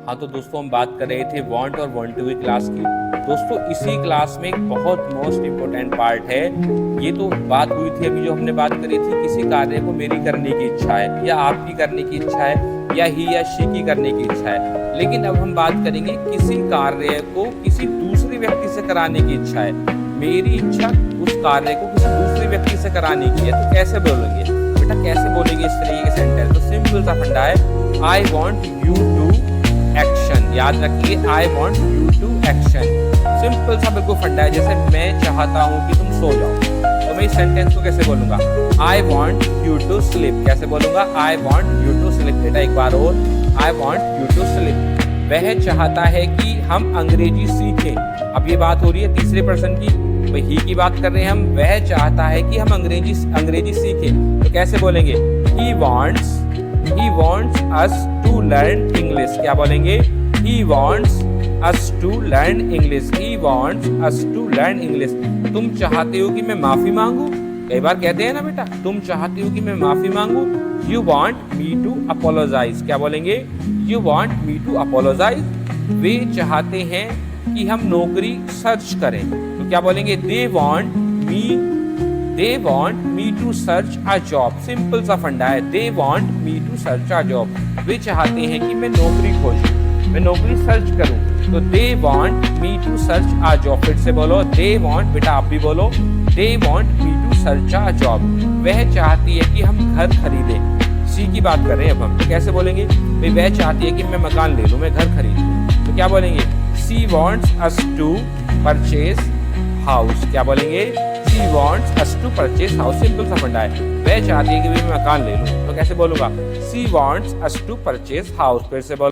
हाँ तो दोस्तों हम बात कर रहे थे वांट और वांट टू की क्लास की। दोस्तों इसी क्लास में एक बहुत मोस्ट इम्पोर्टेंट पार्ट है। ये तो बात हुई थी अभी जो हमने बात करी थी, किसी कार्य को मेरी करने की इच्छा है या आपकी करने की इच्छा है या ही या शी की करने की इच्छा है। लेकिन अब हम बात करेंगे किसी कार्य को किसी दूसरे व्यक्ति से कराने की इच्छा है। मेरी इच्छा उस कार्य को किसी दूसरे व्यक्ति से कराने की है, तो कैसे बोलेंगे बेटा, कैसे बोलेंगे इस तरीके के सेंटेंस? तो सिंपल सा फंडा है, I want you to action. याद रखिए, I want you to action. Simple सा बिल्कुल फंडा है, जैसे मैं चाहता हूँ कि तुम सो जाओ, तो मैं इस सेंटेंस को कैसे बोलूंगा? I want you to sleep. कैसे बोलूंगा? I want you to sleep. बेटा एक बार और, I want you to sleep. वह चाहता है कि हम अंग्रेजी सीखें। अब ये बात हो रही है तीसरे पर्सन की, तो ही की बात कर रहे हैं हम। वह चाहता है कि हम अंग्रेजी सीखें, तो कैसे बोलेंगे? ही wants us to learn English। क्या बोलेंगे? He wants us to learn English। He wants us to learn English। तुम चाहते हो कि मैं माफी मांगू? कई बार कहते हैं ना बेटा, तुम चाहते हो कि मैं माफी मांगू। You want me to apologize। क्या बोलेंगे? You want me to apologize। वे चाहते हैं कि हम नौकरी सर्च करें, तो क्या बोलेंगे? They want me to search a job। Simple सा फंडा है, they want me to search a job। वे चाहते हैं कि मैं नौकरी खोजूं, मैं नौकरी सर्च करूं, तो they want me to search a job। फिर से बोलो, they want। बेटा आप भी बोलो, they want me to search a job। वह चाहती है कि हम घर खरीदें। सी की बात कर रहे हैं अब हम, तो कैसे बोलेंगे? भाई वह चाहती है कि मैं मकान ले लूं, मैं घर खरीद लूं, तो क्या बोलेंगे? She wants us to purchase house। क्या बोलेंगे? She wants us to purchase house। Simple सा फंडा है, वह चाहती है कि मैं मकान ले लूं, तो कैसे बोलूंगा? She wants us to purchase house। फिर से बोलो,